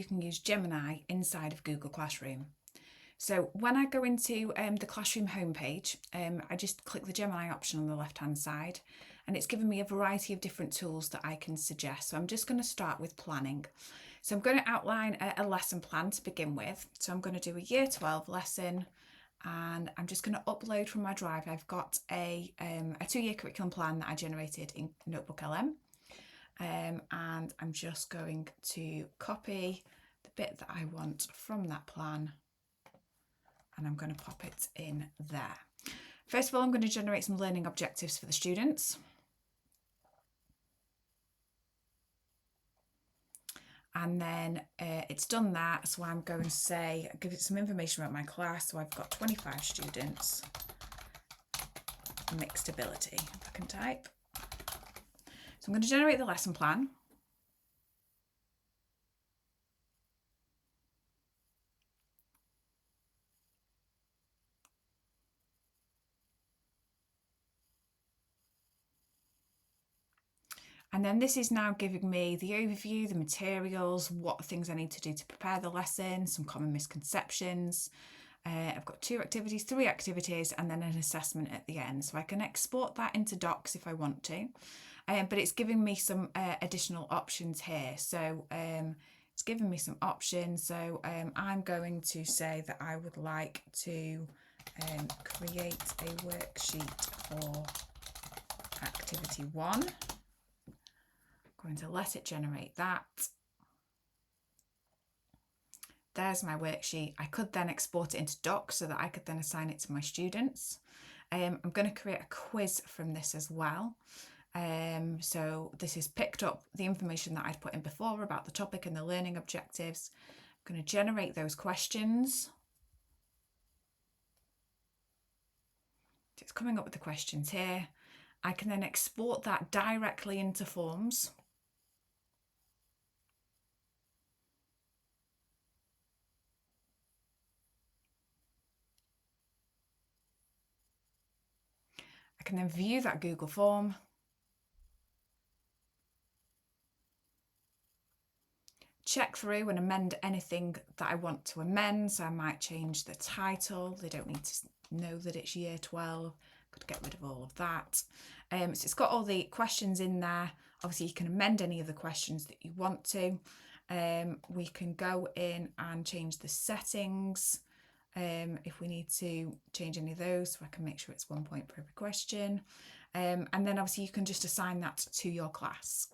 you can use Gemini inside of Google Classroom. So when I go into the Classroom homepage, I just click the Gemini option on the left hand side, and it's given me a variety of different tools that I can suggest. So I'm just going to start with planning. So I'm going to outline a lesson plan to begin with. So I'm going to do a Year 12 lesson, and I'm just going to upload from my drive. I've got a 2-year curriculum plan that I generated in Notebook LM. And I'm just going to copy the bit that I want from that plan, and I'm going to pop it in there. First of all, I'm going to generate some learning objectives for the students. And then it's done that, so I'm going to say, give it some information about my class. So I've got 25 students, mixed ability, if I can type. So I'm going to generate the lesson plan. And then this is now giving me the overview, the materials, what things I need to do to prepare the lesson, some common misconceptions. I've got 2 activities, 3 activities, and then an assessment at the end. So I can export that into docs if I want to, but it's giving me some additional options here. So it's giving me some options. So I'm going to say that I would like to create a worksheet for activity 1. Going to let it generate that. There's my worksheet. I could then export it into docs so that I could then assign it to my students. I'm going to create a quiz from this as well. So this has picked up the information that I'd put in before about the topic and the learning objectives. I'm going to generate those questions. It's coming up with the questions here. I can then export that directly into forms. I can then view that Google form. Check through and amend anything that I want to amend. So I might change the title. They don't need to know that it's Year 12. Could get rid of all of that. So it's got all the questions in there. Obviously you can amend any of the questions that you want to. We can go in and change the settings if we need to change any of those, so I can make sure it's 1 point per every question. And then obviously you can just assign that to your class.